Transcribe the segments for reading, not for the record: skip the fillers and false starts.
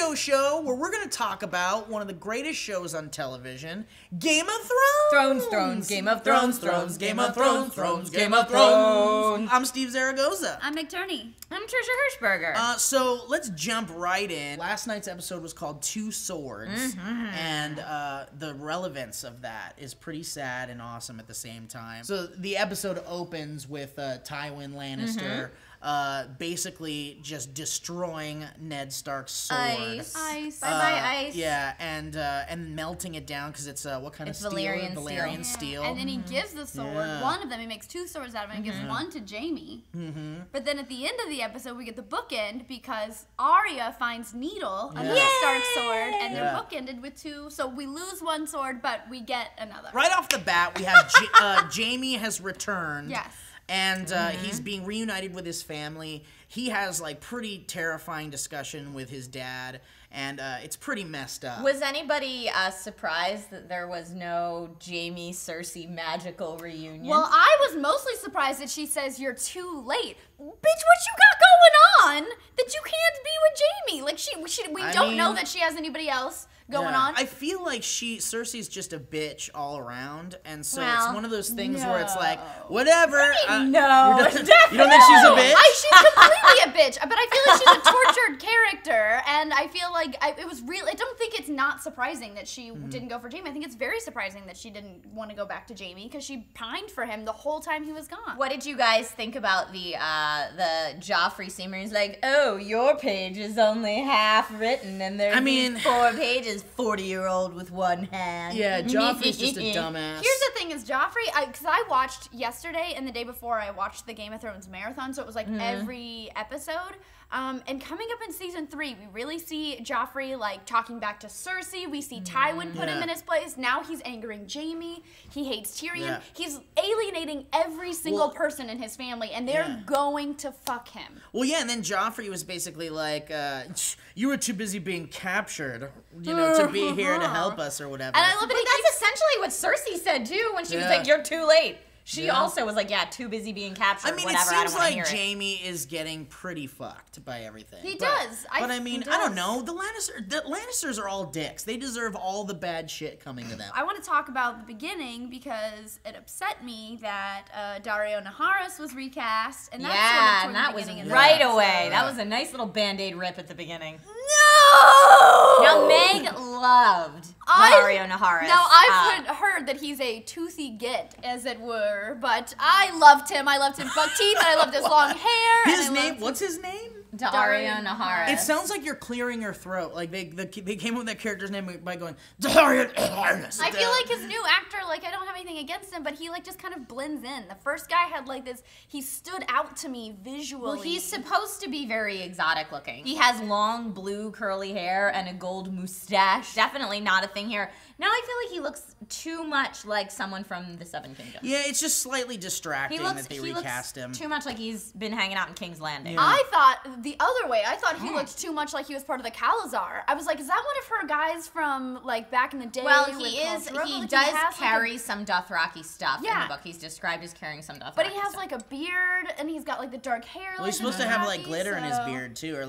radio show where we're going to talk about one of the greatest shows on television, Game of Thrones. Game of Thrones. Game of Thrones. I'm Steve Zaragoza. I'm McTurney. I'm Trisha Hirschberger. So let's jump right in. Last night's episode was called Two Swords, and the relevance of that is pretty sad and awesome at the same time. So the episode opens with Tywin Lannister basically just destroying Ned Stark's sword. Ice. Bye-bye, ice. Yeah, and melting it down because it's what kind of steel? Valyrian steel. And then he gives the sword, one of them, he makes two swords out of it and gives one to Jaime. But then at the end of the episode, we get the bookend because Arya finds Needle, another Stark sword, and they're bookended with two. So we lose one sword, but we get another. Right off the bat, we have Jaime has returned. Yes. And he's being reunited with his family. He has, like, pretty terrifying discussion with his dad, and it's pretty messed up. Was anybody surprised that there was no Jaime Cersei magical reunion? Well, I was mostly surprised that she says you're too late. Bitch, what you got going on that you can't be with Jaime? Like, we don't know that she has anybody else going on. I feel like Cersei's just a bitch all around, and so it's one of those things where it's like, whatever. No, you don't think she's a bitch? She's completely a bitch, but I feel like she's a tortured character, and I feel like it was real. I don't think it's not surprising that she didn't go for Jaime. I think it's very surprising that she didn't want to go back to Jaime because she pined for him the whole time he was gone. What did you guys think about the Joffrey scene where he's like, oh, your page is only half written, and there's 4 pages. 40-year-old with one hand. Yeah, Joffrey's just a dumbass. Here's the thing is Joffrey, because I watched yesterday and the day before I watched the Game of Thrones marathon, so it was like every episode. And coming up in season 3, we really see Joffrey like talking back to Cersei. We see Tywin put him in his place. Now he's angering Jaime. He hates Tyrion. Yeah. He's alienating every single person in his family, and they're going to fuck him. Well, yeah, and then Joffrey was basically like, you were too busy being captured, to be here to help us or whatever. And I love But that's essentially what Cersei said, too, when she was like, you're too late. She also was like, too busy being captured, it whatever, seems I don't like hear Jaime is getting pretty fucked by everything. He does. But I don't know. The Lannisters are all dicks. They deserve all the bad shit coming to them. I want to talk about the beginning because it upset me that Dario Naharis was recast. And that's sort of that was beginning right away. That was a nice little Band-Aid rip at the beginning. No! Now, Meg loved Dario Naharis. Now, I've heard that he's a toothy git, as it were, but I loved him. I loved his buck teeth, and I loved his long hair. What's his name? Dario Naharis. It sounds like you're clearing your throat. Like they came up with that character's name by going Dario Naharis. I feel like his new actor, I don't have anything against him, but he just kind of blends in. The first guy had this. He stood out to me visually. Well, he's supposed to be very exotic looking. He has long blue curly hair and a gold mustache. Definitely not a thing here. Now I feel like he looks too much like someone from the Seven Kingdoms. Yeah, it's just slightly distracting that they recast him. Too much like he's been hanging out in King's Landing. Yeah. I thought the other way. I thought he looked too much like he was part of the Khalazar. I was like, is that one of her guys from back in the day? Well, he does carry some Dothraki stuff in the book. He's described as carrying some Dothraki. But he has a beard and he's got the dark hair. Well, he's supposed to have glitter in his beard too, or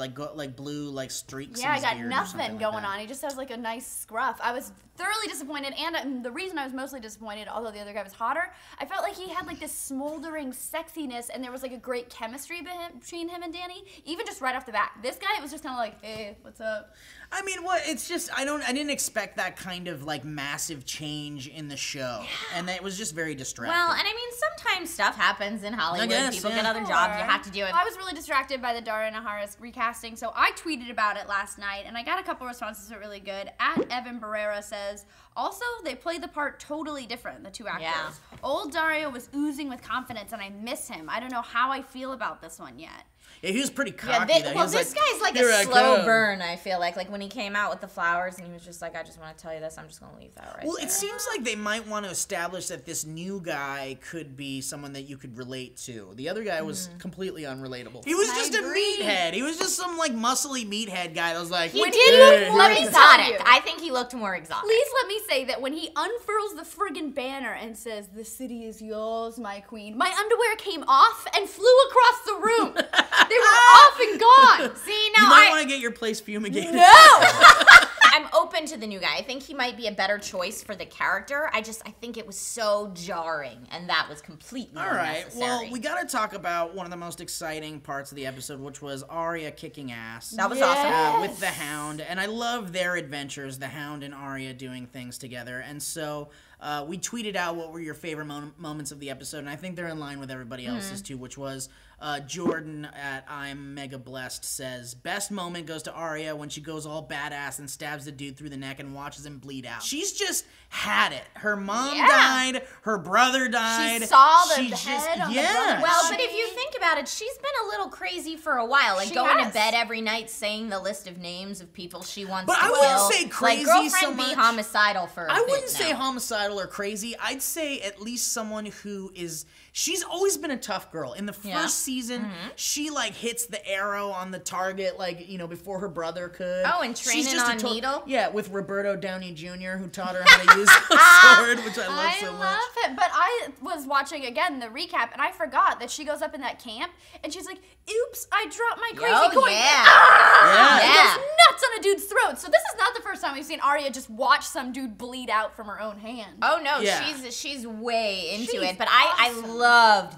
blue streaks. Yeah, in his I got beard nothing going on. He just has a nice scruff. I was thoroughly disappointed, and the reason I was mostly disappointed, although the other guy was hotter, I felt like he had this smoldering sexiness, and there was a great chemistry between him and Dany, even just right off the bat. This guy, it was just kind of like, hey, what's up? I mean, it's just I didn't expect that kind of massive change in the show, and it was just very distracting. Well, and I mean, sometimes stuff happens in Hollywood. People get other jobs. You have to do it. I was really distracted by the Dario Naharis recasting, so I tweeted about it last night, and I got a couple responses that were really good. Evan Barrera says, also, they play the part totally different, the two actors. Yeah. Old Dario was oozing with confidence, and I miss him. I don't know how I feel about this one yet. Yeah, he was pretty cocky, though. Well, this guy's a slow burn, I feel like. When he came out with the flowers and he was just like, I just want to tell you this, I'm just going to leave that right there. Well, it seems like they might want to establish that this new guy could be someone that you could relate to. The other guy was completely unrelatable. He was just a meathead. He was just some, muscly meathead guy that was like... He did look more exotic. I think he looked more exotic. Please let me say that when he unfurls the friggin' banner and says, the city is yours, my queen, my underwear came off and flew across the room. They were off and gone. See, now you might want to get your place fumigated? No! I'm open to the new guy. I think he might be a better choice for the character. I think it was so jarring, and that was completely unnecessary. Well, we gotta talk about one of the most exciting parts of the episode, which was Arya kicking ass. That was awesome. With the Hound, and I love their adventures, the Hound and Arya doing things together. And so we tweeted out what were your favorite moments of the episode, and I think they're in line with everybody else's too, which was Jordan at I'm Mega Blessed says, best moment goes to Arya when she goes all badass and stabs the dude through the neck and watches him bleed out. She's just had it. Her mom died, her brother died. She saw the head on the brother. Well, but if you think about it, she's been a little crazy for a while. Like going to bed every night saying the list of names of people she wants to kill. But I wouldn't say crazy like, so girlfriend much. be homicidal for a I bit wouldn't say now. homicidal or crazy. I'd say at least someone who is... She's always been a tough girl. In the first season, she like hits the arrow on the target, like, you know, before her brother could. Oh, and training on needle? Yeah, with Roberto Downey Jr., who taught her how to use a sword, which I love so much. I love it, but I was watching again the recap, and I forgot that she goes up in that camp, and she's like, "Oops, I dropped my crazy coin." Yeah. It goes nuts on a dude's throat. So this is not the first time we've seen Arya just watch some dude bleed out from her own hand. Oh no, she's way into it. But I loved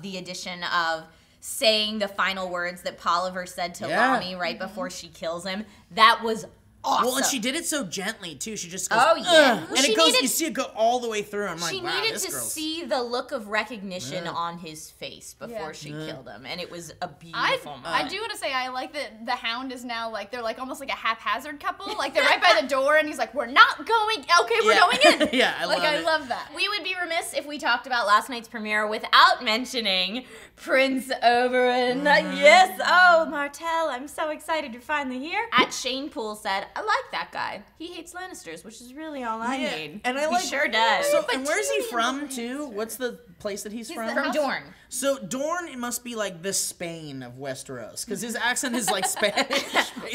the addition of saying the final words that Polliver said to Lami right before she kills him. That was awesome. Well, and she did it so gently too. She just goes, "Oh yeah," and it goes. You see it go all the way through. I'm like, she wow, needed this to girl's... see the look of recognition on his face before she killed him, and it was a beautiful moment. I do want to say I like that the Hound is now like they're like almost like a haphazard couple. Like they're right by the door, and he's like, "We're not going. Okay, we're going in." Yeah, I love that. We would be remiss if we talked about last night's premiere without mentioning Prince Oberyn. Yes, oh Martell, I'm so excited you're finally here. At Shane Poole said, "I like that guy. He hates Lannisters, which is really all I need." And I like, he sure does. So, and where's he from too? What's the place that he's from? From Dorne. So Dorne, it must be like the Spain of Westeros, because his accent is like Spanish.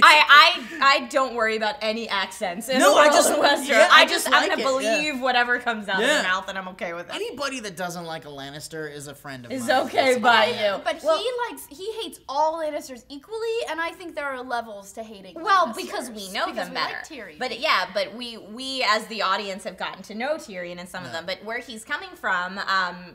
I don't worry about any accents in the world of Westeros. Yeah, I'm gonna like believe whatever comes out of their mouth, and I'm okay with it. Anybody that doesn't like a Lannister is a friend of mine. It's okay by you. But he hates all Lannisters equally, and I think there are levels to hating. Well, Lannisters, because we know them better. Like Tyrion. But we as the audience have gotten to know Tyrion and some of them. But where he's coming from,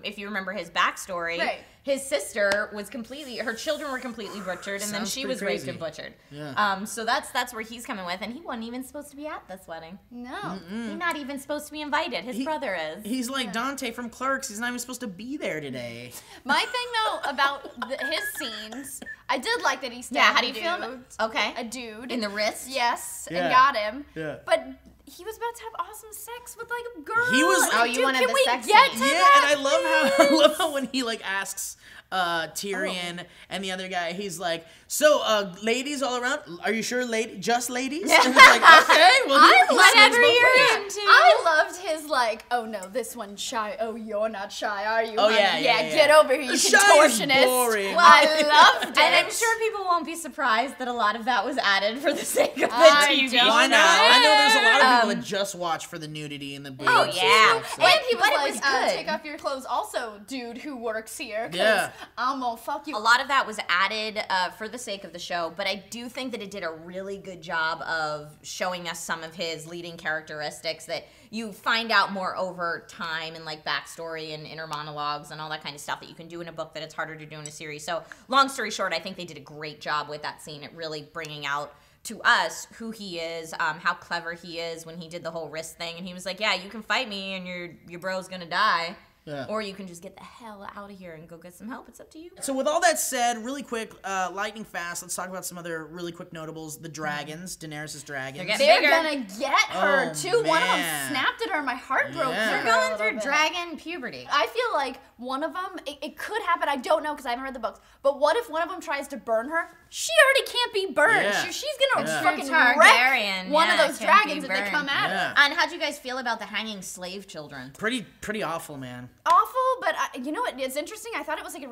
if you remember his backstory, his sister was her children were completely butchered, and then she was raped and butchered. Yeah. So that's where he's coming with, and he wasn't even supposed to be at this wedding. No. He's not even supposed to be invited. His brother is. He's like Dante from Clerks. He's not even supposed to be there today. My thing though about his scenes, I did like that he stabbed how do you feel? Okay. A dude In the wrist? Yes, and got him. Yeah. But he was about to have awesome sex with like a girl. He was. Oh, you wanted can the we sex get scene. to Yeah, that, and I love how when he like asks Tyrion and the other guy, he's like, "So, ladies all around? Are you sure, just ladies?" And it's like, okay, well, whatever you're into. I loved his like, "Oh no, this one's shy. Oh, you're not shy, are you? Oh, honey? yeah. Get over here, you Shy is contortionist." boring. Well, I loved it. And I'm sure people won't be surprised that a lot of that was added for the sake of the I TV don't show. Why not? I know there's a lot of people that just watch for the nudity and the boobs. Oh, yeah. And stuff, so. And he was But it like, was good. "Take off your clothes, also, dude who works here, because Yeah. I'm gonna fuck you." A lot of that was added for the sake of the show, but I do think that it did a really good job of showing us some of his leading characteristics that you find out more over time and like backstory and inner monologues and all that kind of stuff that you can do in a book that it's harder to do in a series. So long story short, I think they did a great job with that scene at really bringing out to us who he is, how clever he is when he did the whole wrist thing. And he was like, yeah, you can fight me and your bro's gonna die. Yeah. Or you can just get the hell out of here and go get some help. It's up to you. So with all that said, really quick, lightning fast, let's talk about some other really quick notables. The dragons, Daenerys' dragons. They're They're gonna get her Oh, too. One of them man. snapped at her. My heart broke. Yeah. for They're her a going little through bit. dragon puberty. I feel like one of them, it could happen. I don't know because I haven't read the books. But what if one of them tries to burn her? She already can't be burned. Yeah. She's gonna Yeah. fucking Targaryen, wreck one of yeah, those can't be dragons if they burned. come at Yeah. her. And how'd you guys feel about the hanging slave children? Pretty awful, man. Awful, but you know what? It's interesting. I thought it was like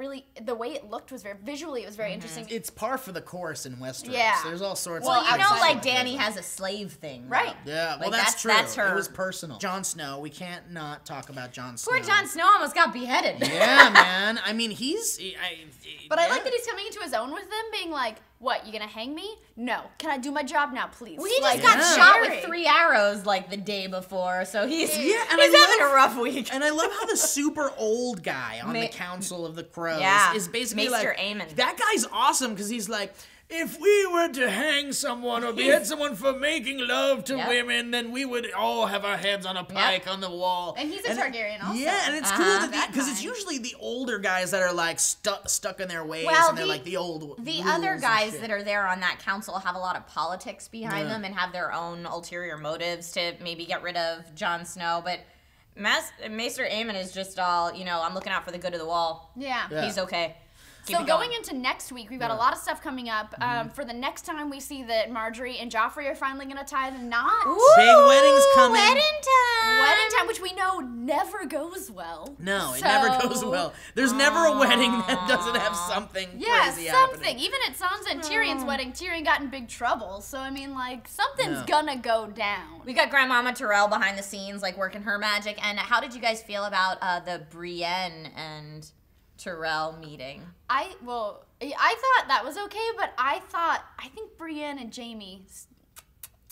the way it looked was visually, it was very interesting. It's par for the course in Westeros. Yeah. There's all sorts Well, of you know, crazy like stuff. Danny has a slave thing, Right. Yeah, well, Like, that's true. that's her. It was personal. Jon Snow, we can't not talk about Jon Snow. Poor Jon Snow almost got beheaded. Yeah, man. I mean, But I like that he's coming into his zone with them, being like, what, you gonna hang me? No. Can I do my job now, please? Well, he like, just got shot with 3 arrows like the day before, so he's having a rough week. And I love how the super old guy on the Council of the Crows is basically Maester like, Aemon. That guy's awesome because he's like, if we were to hang someone or behead someone for making love to women, then we would all have our heads on a pike on the wall. And he's a Targaryen also. Yeah, and it's cool because it's usually the older guys that are like stuck in their ways, and they're like the old. The other guys that are there on that council have a lot of politics behind them and have their own ulterior motives to maybe get rid of Jon Snow, but Maester Aemon is just all, I'm looking out for the good of the wall. Yeah. He's okay. So going into next week, we've got a lot of stuff coming up. For the next time we see that Marjorie and Joffrey are finally going to tie the knot. Ooh, big wedding's coming. Wedding time. Wedding time, which we know never goes well. No, it never goes well. There's never a wedding that doesn't have something crazy something. happening. Even at Sansa and Tyrion's wedding, Tyrion got in big trouble. So, I mean, like, something's gonna go down. We got Grandmama Tyrell behind the scenes, like, working her magic. And how did you guys feel about the Brienne and Tyrell meeting? I thought that was okay, but I think Brienne and Jaime.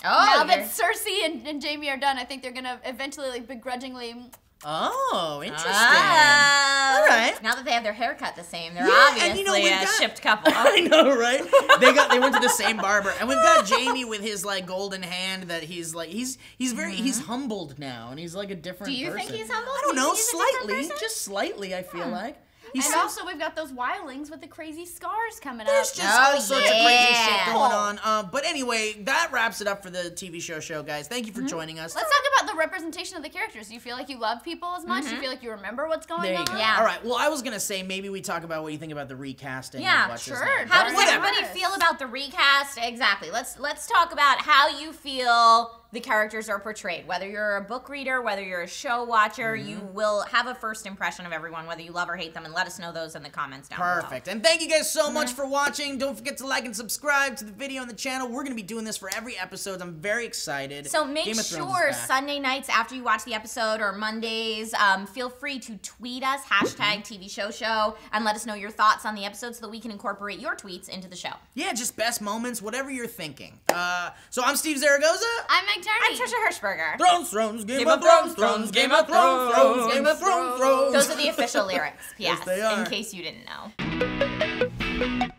Now that Cersei and Jaime are done, I think they're gonna eventually, like, begrudgingly. Oh, interesting. All right. Now that they have their haircut the same, they're obviously a shipped couple. I know, right? They went to the same barber, and we've got Jaime with his like golden hand that he's like he's humbled now, and he's like a different. Do you person. think he's humbled? I don't know, slightly, just slightly. I feel like. Also, we've got those wildlings with the crazy scars coming There's up. just all sorts of crazy shit going on. But anyway, that wraps it up for the TV show, guys. Thank you for joining us. Let's talk about the representation of the characters. Do you feel like you love people as much? Do you feel like you remember what's going on? There you go. Yeah. All right. Well, I was gonna say maybe we talk about what you think about the recasting. Yeah, sure. How does everybody feel about the recast? Exactly. Let's talk about how you feel the characters are portrayed. Whether you're a book reader, whether you're a show watcher, you will have a first impression of everyone, whether you love or hate them, and let us know those in the comments down below. Perfect. And thank you guys so much for watching. Don't forget to like and subscribe to the video on the channel. We're going to be doing this for every episode. I'm very excited. So make sure Sunday nights after you watch the episode or Mondays, feel free to tweet us, #TV Show, and let us know your thoughts on the episode so that we can incorporate your tweets into the show. Yeah, just best moments, whatever you're thinking. So I'm Steve Zaragoza. I'm Meg Turney. I'm Trisha Hirschberger. Thrones, Game of Thrones, Game of Thrones, Game of Thrones. Those are the official lyrics, Yes, they are. in case you didn't know.